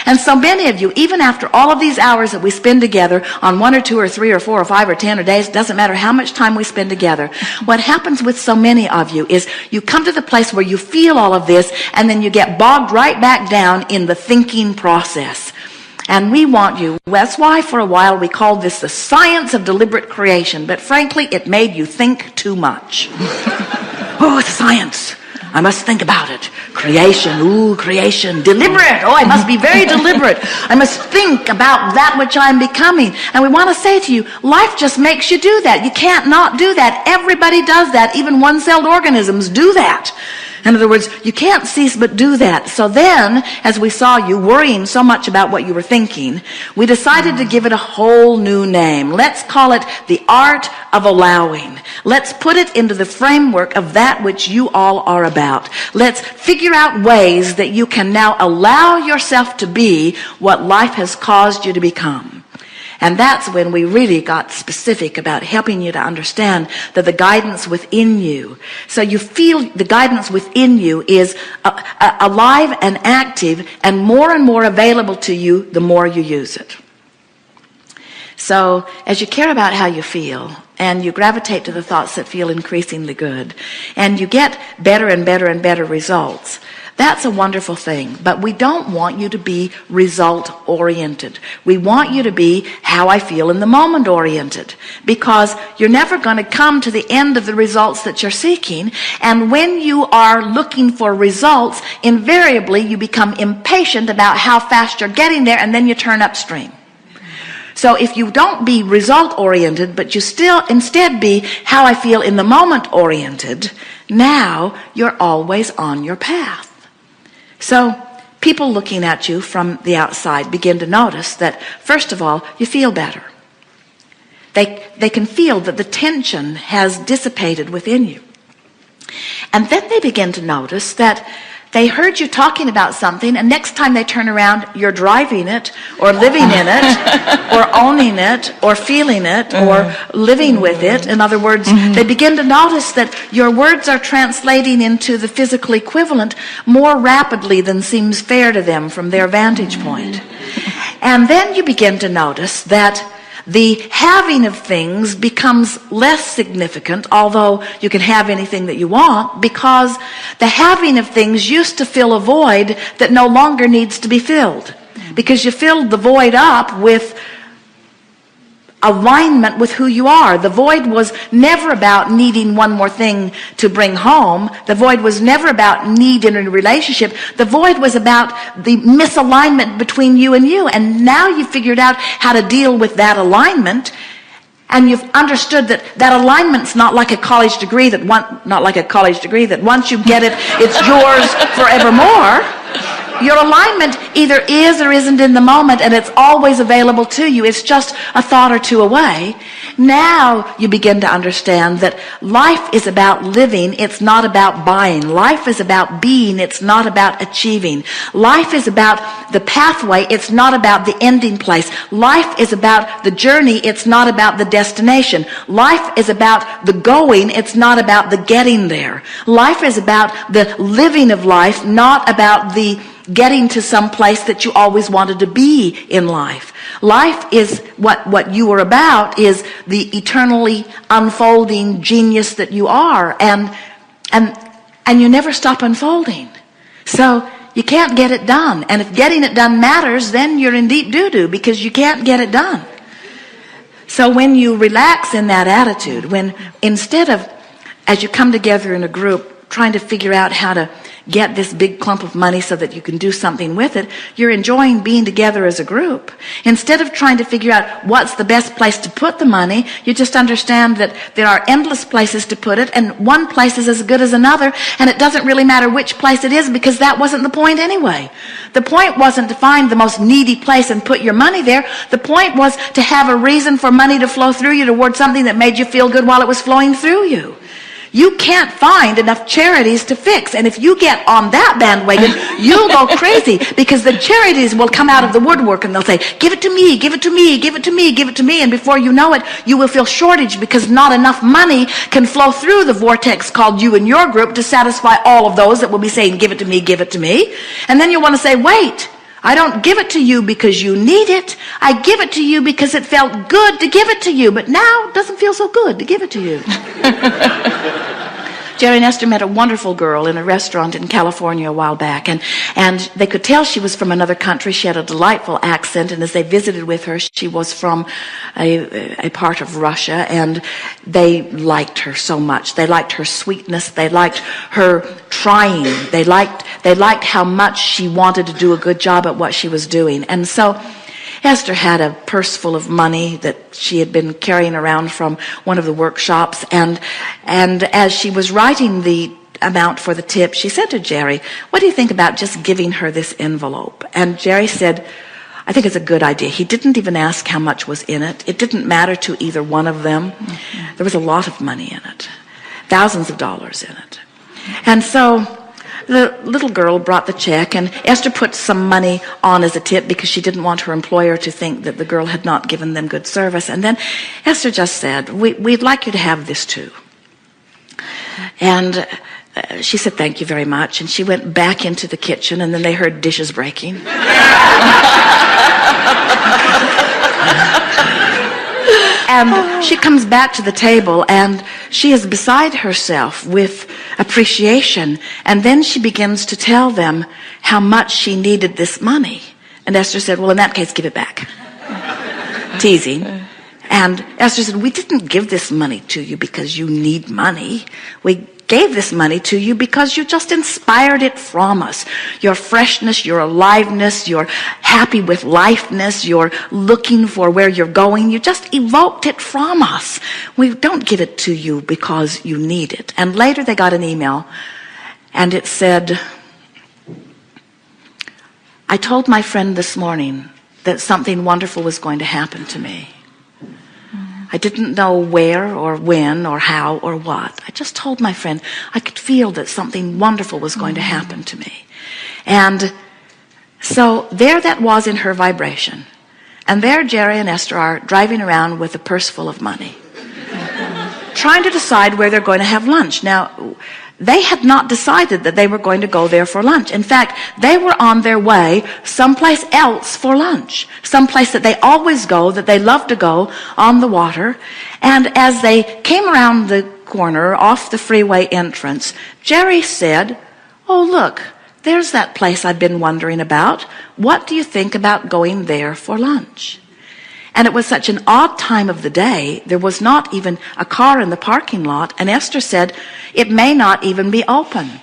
And so many of you, even after all of these hours that we spend together on 1 or 2 or 3 or 4 or 5 or 10 or days, it doesn't matter how much time we spend together, what happens with so many of you is you come to the place where you feel all of this, and then you get bogged right back down in the thinking process. And we want you, that's why for a while we called this the science of deliberate creation, but frankly it made you think too much. Oh, it's science, I must think about it. Creation, ooh, creation, deliberate, oh, I must be very deliberate. I must think about that which I'm becoming. And we want to say to you, life just makes you do that. You can't not do that. Everybody does that. Even one-celled organisms do that. In other words, you can't cease but do that. So then, as we saw you worrying so much about what you were thinking, we decided to give it a whole new name. Let's call it the art of allowing. Let's put it into the framework of that which you all are about. Let's figure out ways that you can now allow yourself to be what life has caused you to become. And that's when we really got specific about helping you to understand that the guidance within you, so you feel the guidance within you is alive and active and more available to you the more you use it. So as you care about how you feel, and you gravitate to the thoughts that feel increasingly good, and you get better and better and better results, that's a wonderful thing. But we don't want you to be result-oriented. We want you to be how I feel in the moment-oriented, because you're never going to come to the end of the results that you're seeking. And when you are looking for results, invariably you become impatient about how fast you're getting there, and then you turn upstream. So if you don't be result-oriented, but you still instead be how I feel in the moment-oriented, now you're always on your path. So people looking at you from the outside begin to notice that, first of all, you feel better. They can feel that the tension has dissipated within you. And then they begin to notice that they heard you talking about something, and next time they turn around, you're driving it, or living in it, or owning it, or feeling it, or living with it. In other words, they begin to notice that your words are translating into the physical equivalent more rapidly than seems fair to them from their vantage point. And then you begin to notice that the having of things becomes less significant, although you can have anything that you want, because the having of things used to fill a void that no longer needs to be filled, because you filled the void up with alignment with who you are. The void was never about needing one more thing to bring home. The void was never about need in a relationship. The void was about the misalignment between you and you. And now you've figured out how to deal with that alignment, and you've understood that that alignment's not like a college degree that once you get it, it's yours forevermore. Your alignment either is or isn't in the moment, and it's always available to you. It's just a thought or two away. Now you begin to understand that life is about living. It's not about buying. Life is about being. It's not about achieving. Life is about the pathway. It's not about the ending place. Life is about the journey. It's not about the destination. Life is about the going. It's not about the getting there. Life is about the living of life, not about the getting to some place that you always wanted to be in life. Life is what you are about, is the eternally unfolding genius that you are, and you never stop unfolding. So you can't get it done. And if getting it done matters, then you're in deep doo-doo, because you can't get it done. So when you relax in that attitude, when instead of, as you come together in a group, trying to figure out how to get this big clump of money so that you can do something with it, you're enjoying being together as a group. Instead of trying to figure out what's the best place to put the money, you just understand that there are endless places to put it, and one place is as good as another, and it doesn't really matter which place it is, because that wasn't the point anyway. The point wasn't to find the most needy place and put your money there. The point was to have a reason for money to flow through you towards something that made you feel good while it was flowing through you. You can't find enough charities to fix. And if you get on that bandwagon, you'll go crazy, because the charities will come out of the woodwork and they'll say, give it to me, give it to me, give it to me, give it to me. And before you know it, you will feel shortage, because not enough money can flow through the vortex called you and your group to satisfy all of those that will be saying, give it to me, give it to me. And then you'll want to say, wait, I don't give it to you because you need it. I give it to you because it felt good to give it to you, but now it doesn't feel so good to give it to you. Jerry and Esther met a wonderful girl in a restaurant in California a while back, and they could tell she was from another country. She had a delightful accent, and as they visited with her, she was from a part of Russia, and they liked her so much. They liked her sweetness. They liked her trying. They liked how much she wanted to do a good job at what she was doing. And so Esther had a purse full of money that she had been carrying around from one of the workshops, and as she was writing the amount for the tip, she said to Jerry, "What do you think about just giving her this envelope?" And Jerry said, "I think it's a good idea." He didn't even ask how much was in it. It didn't matter to either one of them. There was a lot of money in it, thousands of dollars in it. And so the little girl brought the check, and Esther put some money on as a tip because she didn't want her employer to think that the girl had not given them good service. And then Esther just said, we'd like you to have this too. And she said, "Thank you very much." And she went back into the kitchen, and then they heard dishes breaking. And she comes back to the table, and she is beside herself with appreciation. And then she begins to tell them how much she needed this money. And Esther said, "Well, in that case, give it back." Teasing. And Esther said, "We didn't give this money to you because you need money. We gave this money to you because you just inspired it from us. Your freshness, your aliveness, your happy with lifeness, your looking for where you're going. You just evoked it from us. We don't give it to you because you need it." And later they got an email, and it said, "I told my friend this morning that something wonderful was going to happen to me. I didn't know where or when or how or what. I just told my friend I could feel that something wonderful was going to happen to me." And so there that was in her vibration. And there Jerry and Esther are driving around with a purse full of money, trying to decide where they're going to have lunch. Now, they had not decided that they were going to go there for lunch. In fact, they were on their way someplace else for lunch, someplace that they always go, that they love to go, on the water. And as they came around the corner off the freeway entrance, Jerry said, "Oh, look, there's that place I've been wondering about. What do you think about going there for lunch?" And it was such an odd time of the day. There was not even a car in the parking lot. And Esther said, it may not even be open.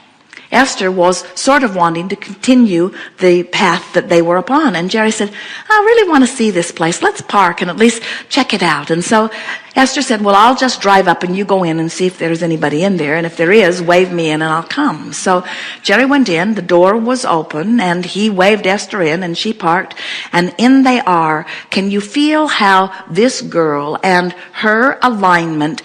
Esther was sort of wanting to continue the path that they were upon. And Jerry said, "I really want to see this place. Let's park and at least check it out." And so Esther said, "Well, I'll just drive up and you go in and see if there's anybody in there. And if there is, wave me in and I'll come." So Jerry went in. The door was open, and he waved Esther in, and she parked. And in they are. Can you feel how this girl and her alignment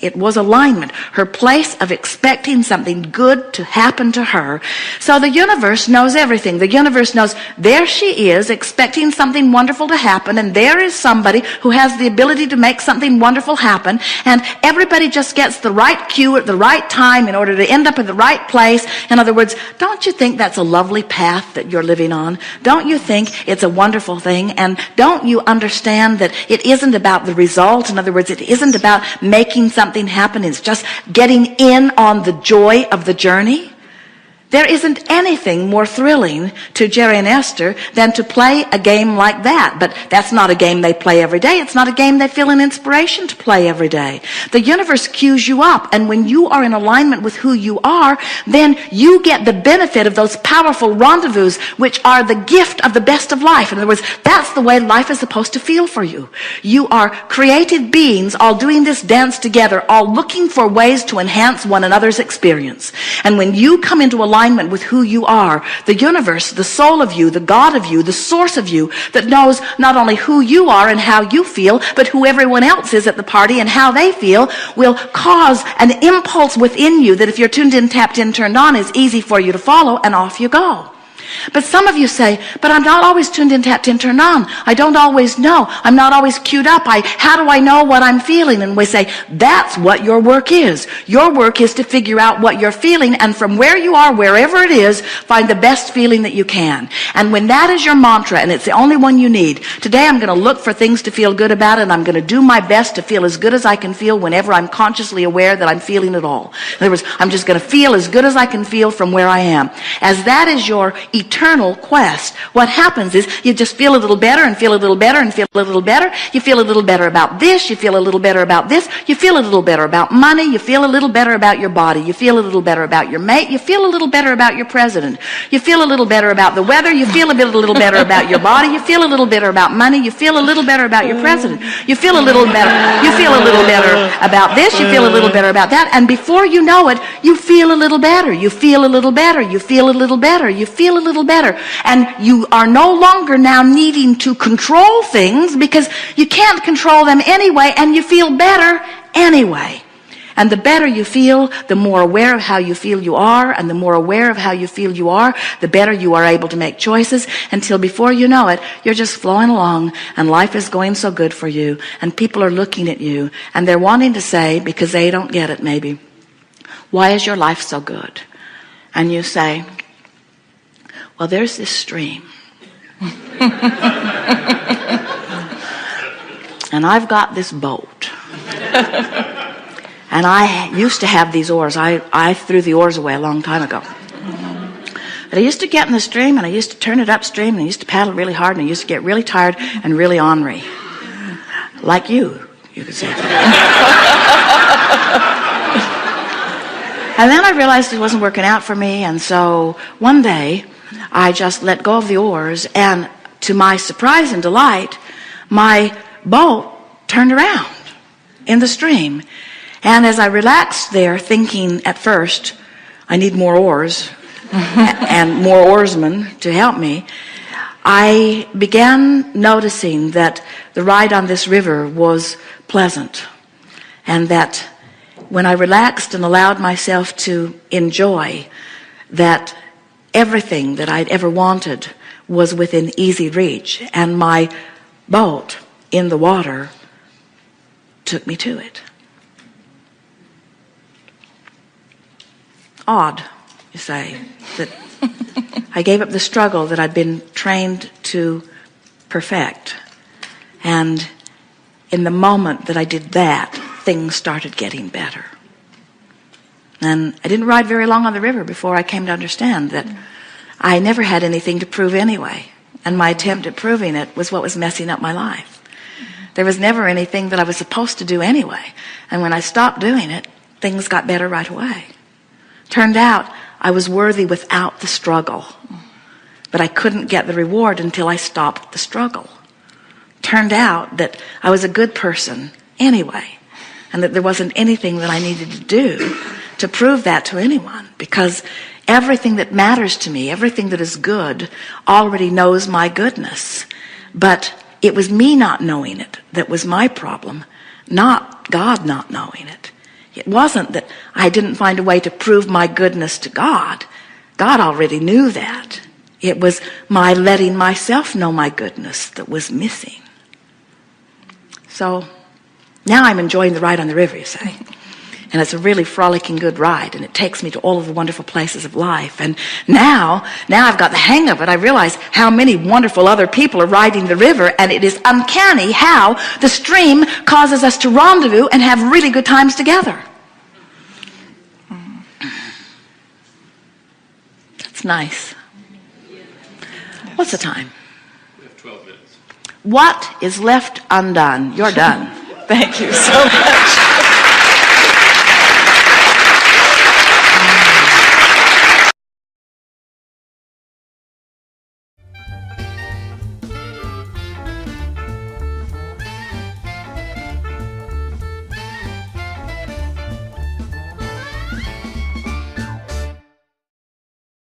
it was alignment, her place of expecting something good to happen to her. So the universe knows everything. The universe knows there she is expecting something wonderful to happen, and there is somebody who has the ability to make something wonderful happen, and everybody just gets the right cue at the right time in order to end up in the right place. In other words, don't you think that's a lovely path that you're living on? Don't you think it's a wonderful thing? And don't you understand that it isn't about the result? In other words, it isn't about making something happen. It's just getting in on the joy of the journey. There isn't anything more thrilling to Jerry and Esther than to play a game like that. But that's not a game they play every day. It's not a game they feel an inspiration to play every day. The universe cues you up, and when you are in alignment with who you are, then you get the benefit of those powerful rendezvous, which are the gift of the best of life. In other words, that's the way life is supposed to feel for you. You are created beings all doing this dance together, all looking for ways to enhance one another's experience. And when you come into alignment with who you are, the universe, the soul of you, the God of you, the source of you, that knows not only who you are and how you feel, but who everyone else is at the party and how they feel, will cause an impulse within you that if you're tuned in, tapped in, turned on, is easy for you to follow, and off you go. But some of you say, but I'm not always tuned in, tapped in, turned on. I don't always know. I'm not always queued up. How do I know what I'm feeling? And we say, that's what your work is. Your work is to figure out what you're feeling, and from where you are, wherever it is, find the best feeling that you can. And when that is your mantra, and it's the only one you need, today I'm going to look for things to feel good about, and I'm going to do my best to feel as good as I can feel whenever I'm consciously aware that I'm feeling it all. In other words, I'm just going to feel as good as I can feel from where I am. As that is your eternal quest, what happens is you just feel a little better and feel a little better and feel a little better. You feel a little better about this. You feel a little better about this. You feel a little better about money. You feel a little better about your body. You feel a little better about your mate. You feel a little better about your president. You feel a little better about the weather. You feel a little better about your body. You feel a little better about money. You feel a little better about your president. You feel a little better. You feel a little better about this. You feel a little better about that. And before you know it, you feel a little better. You feel a little better. You feel a little better. You feel a little better. And you are no longer now needing to control things, because you can't control them anyway, and you feel better anyway. And the better you feel, the more aware of how you feel you are, and the more aware of how you feel you are, the better you are able to make choices, until before you know it, you're just flowing along, and life is going so good for you, and people are looking at you, and they're wanting to say, because they don't get it maybe, why is your life so good? And you say, well, there's this stream. And I've got this boat. And I used to have these oars. I threw the oars away a long time ago. But I used to get in the stream, and I used to turn it upstream, and I used to paddle really hard, and I used to get really tired and really ornery. Like you could say. And then I realized it wasn't working out for me, and so one day I just let go of the oars, and to my surprise and delight, my boat turned around in the stream. And as I relaxed there, thinking at first, I need more oars and more oarsmen to help me, I began noticing that the ride on this river was pleasant, and that when I relaxed and allowed myself to enjoy, that everything that I'd ever wanted was within easy reach, and my boat in the water took me to it. Odd, you say, that I gave up the struggle that I'd been trained to perfect. And in the moment that I did that, things started getting better. And I didn't ride very long on the river before I came to understand that I never had anything to prove anyway. And my attempt at proving it was what was messing up my life. There was never anything that I was supposed to do anyway. And when I stopped doing it, things got better right away. Turned out I was worthy without the struggle. But I couldn't get the reward until I stopped the struggle. Turned out that I was a good person anyway, and that there wasn't anything that I needed to do to prove that to anyone, because everything that matters to me, everything that is good, already knows my goodness. But it was me not knowing it that was my problem, not God not knowing it. It wasn't that I didn't find a way to prove my goodness to God. God already knew that. It was my letting myself know my goodness that was missing. So now I'm enjoying the ride on the river, you say. And it's a really frolicking good ride, and it takes me to all of the wonderful places of life. And now I've got the hang of it. I realize how many wonderful other people are riding the river, and it is uncanny how the stream causes us to rendezvous and have really good times together. That's nice. What's the time? We have 12 minutes. What is left undone? You're done. Thank you so much.